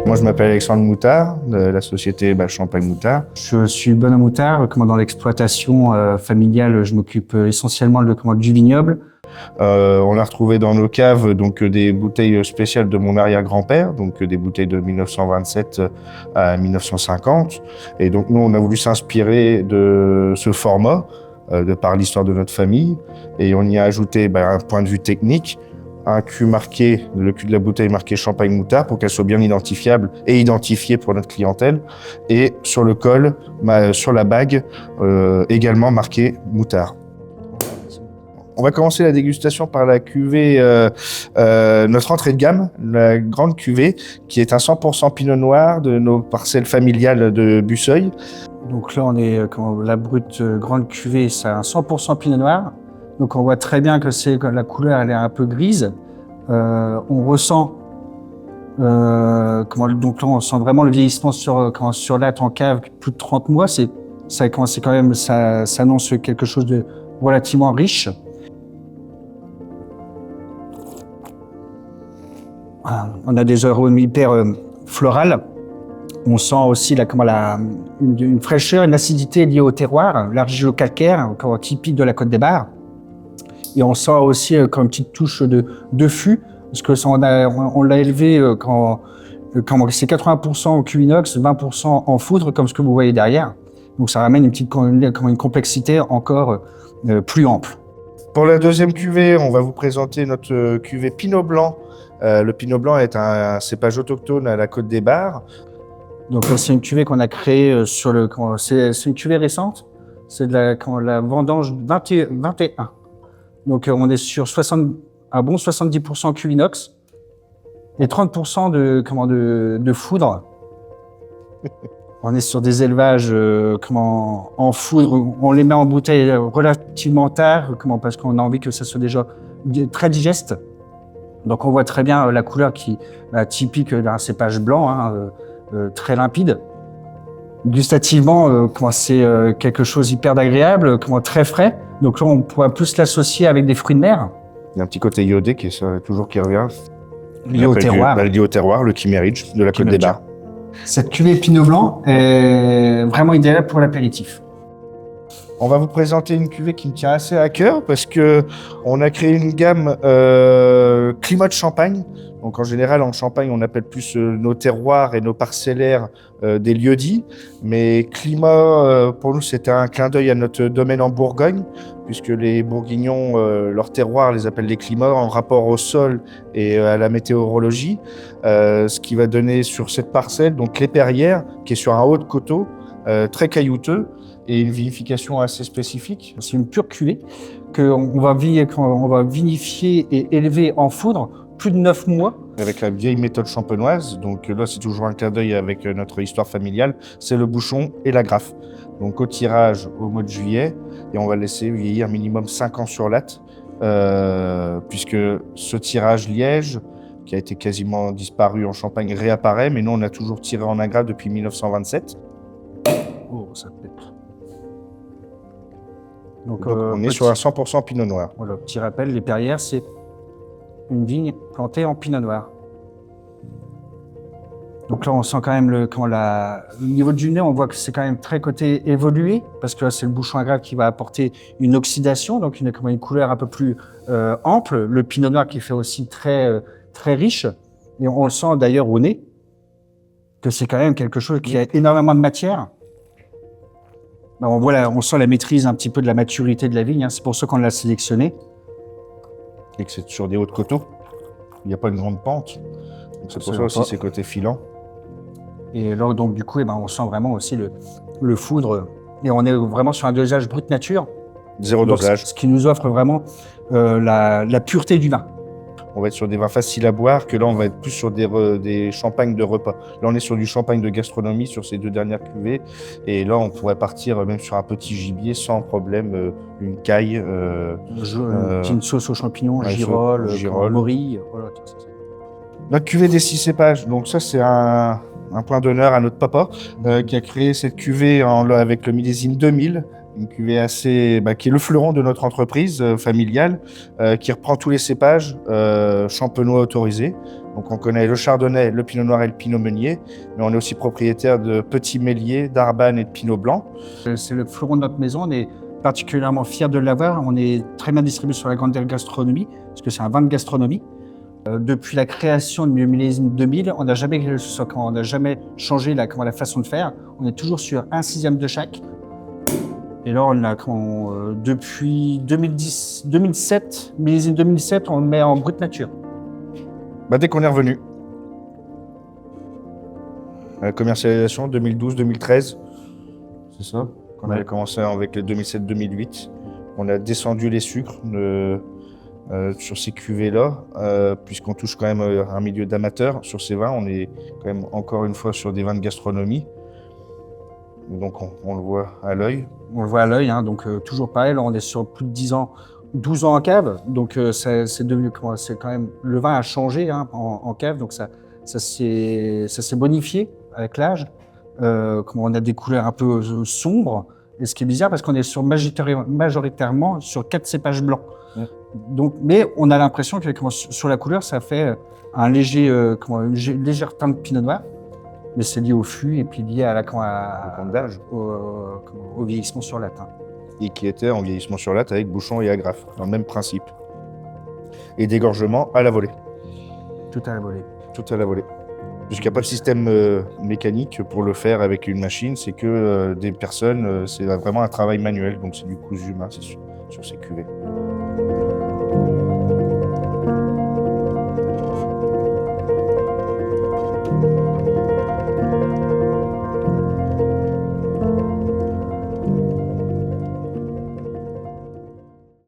Moi, je m'appelle Alexandre Moutard, de la société Champagne Moutard. Je suis Benoît Moutard, dans l'exploitation familiale, je m'occupe essentiellement du vignoble. On a retrouvé dans nos caves des bouteilles spéciales de mon arrière-grand-père, des bouteilles de 1927 à 1950. Et donc nous, on a voulu s'inspirer de ce format, de par l'histoire de notre famille, et on y a ajouté un point de vue technique, un cul marqué, le cul de la bouteille marqué Champagne Moutard pour qu'elle soit bien identifiable et identifiée pour notre clientèle. Et sur le col, sur la bague, également marqué Moutard. On va commencer la dégustation par la cuvée, notre entrée de gamme, la grande cuvée, qui est un 100% pinot noir de nos parcelles familiales de Busseuil. Donc là, on est la brute grande cuvée, c'est un 100% pinot noir. Donc on voit très bien que la couleur elle est un peu grise. On ressent donc là on sent vraiment le vieillissement sur latte en cave plus de 30 mois. Ça annonce quelque chose de relativement riche. On a des arômes hyper florales. On sent aussi une fraîcheur, une acidité liée au terroir, l'argilo-calcaire, typique de la Côte des Bars. Et on sent aussi une petite touche de fût, parce que on l'a élevé c'est 80% en cuve inox, 20% en foudre, comme ce que vous voyez derrière. Donc ça ramène une complexité encore plus ample. Pour la deuxième cuvée, on va vous présenter notre cuvée Pinot Blanc. Le Pinot Blanc est un cépage autochtone à la Côte des Bars. Donc c'est une cuvée qu'on a créée c'est une cuvée récente, c'est de la vendange 21. Donc on est sur un bon 70% cuve inox et 30% de foudre. On est sur des élevages en foudre. On les met en bouteille relativement tard, parce qu'on a envie que ça soit déjà très digeste. Donc on voit très bien la couleur typique d'un cépage blanc, très limpide. Gustativement, c'est quelque chose d'hyper agréable, très frais. Donc là, on pourra plus l'associer avec des fruits de mer. Il y a un petit côté iodé qui revient. Lié au terroir. Lié au terroir, le Kimmeridge de la Côte des Bars. Cette cuvée Pinot Blanc est vraiment idéale pour l'apéritif. On va vous présenter une cuvée qui me tient assez à cœur parce que on a créé une gamme climat de Champagne. Donc en général, en Champagne, on appelle plus nos terroirs et nos parcellaires des lieux-dits. Mais climat, pour nous, c'était un clin d'œil à notre domaine en Bourgogne, puisque les Bourguignons, leurs terroirs les appellent les climats en rapport au sol et à la météorologie. Ce qui va donner sur cette parcelle, donc l'Épérière, qui est sur un haut de coteau, très caillouteux, et une vinification assez spécifique. C'est une pure cuvée qu'on va vinifier et élever en foudre plus de 9 mois. Avec la vieille méthode champenoise, donc là c'est toujours un clin d'œil avec notre histoire familiale, c'est le bouchon et la graffe. Donc au tirage au mois de juillet, et on va laisser vieillir minimum 5 ans sur latte, puisque ce tirage liège, qui a été quasiment disparu en Champagne, réapparaît, mais nous on a toujours tiré en agraffe depuis 1927. Oh, ça pète. Donc on est sur un 100% pinot noir. Voilà, petit rappel, l'Épérière, c'est une vigne plantée en pinot noir. Donc là, on sent quand même le niveau du nez, on voit que c'est quand même très côté évolué, parce que là, c'est le bouchon à grave qui va apporter une oxydation, donc une couleur un peu plus ample. Le pinot noir qui fait aussi très riche, et on le sent d'ailleurs au nez, que c'est quand même quelque chose qui a énormément de matière. On sent la maîtrise un petit peu de la maturité de la vigne, c'est pour ça qu'on l'a sélectionné. Et que c'est sur des hauts de coteaux, il n'y a pas une grande pente, donc c'est pour ça aussi c'est côté filant. Et là, donc du coup, on sent vraiment aussi le foudre, et on est vraiment sur un dosage brut nature. Zéro dosage. Ce qui nous offre vraiment la pureté du vin. On va être sur des vins faciles à boire, que là on va être plus sur des champagnes de repas. Là on est sur du champagne de gastronomie sur ces 2 dernières cuvées, et là on pourrait partir même sur un petit gibier sans problème, une caille. Une sauce aux champignons, girolles, morille. Voilà, tout ça. Notre cuvée des 6 cépages, donc ça c'est un un point d'honneur à notre papa qui a créé cette cuvée avec le millésime 2000. Une cuvée qui est le fleuron de notre entreprise familiale, qui reprend tous les cépages champenois autorisés. Donc on connaît le chardonnay, le pinot noir et le pinot meunier, mais on est aussi propriétaire de petits méliers, d'arbanne et de pinot blanc. C'est le fleuron de notre maison, on est particulièrement fiers de l'avoir. On est très bien distribué sur la grande gastronomie, parce que c'est un vin de gastronomie. Depuis la création du millésime 2000, on n'a jamais changé la façon de faire. On est toujours sur 1/6 de chaque. Et là, depuis 2007, millésime 2007, on le met en brut nature. Dès qu'on est revenu. La commercialisation 2012-2013, c'est ça. On avait commencé avec le 2007-2008. On a descendu les sucres sur ces cuvées-là, puisqu'on touche quand même un milieu d'amateurs sur ces vins. On est quand même encore une fois sur des vins de gastronomie. Donc on le voit à l'œil. On le voit à l'œil, donc toujours pareil. Là, on est sur plus de 10 ans, 12 ans en cave. Donc c'est quand même, le vin a changé en cave, donc ça s'est bonifié avec l'âge. On a des couleurs un peu sombres. Et ce qui est bizarre, parce qu'on est majoritairement sur 4 cépages blancs. Ouais. Donc, mais on a l'impression que sur la couleur, ça fait une légère teinte de pinot noir. Mais c'est lié au fût et puis lié à au vieillissement sur latte. Et qui était en vieillissement sur latte avec bouchon et agrafe, dans le même principe. Et d'égorgement à la volée. Tout à la volée. Tout à la volée. Puisqu'il n'y a pas de système mécanique pour le faire avec une machine, c'est que des personnes, c'est vraiment un travail manuel, donc c'est du cousu main sur ces cuvées.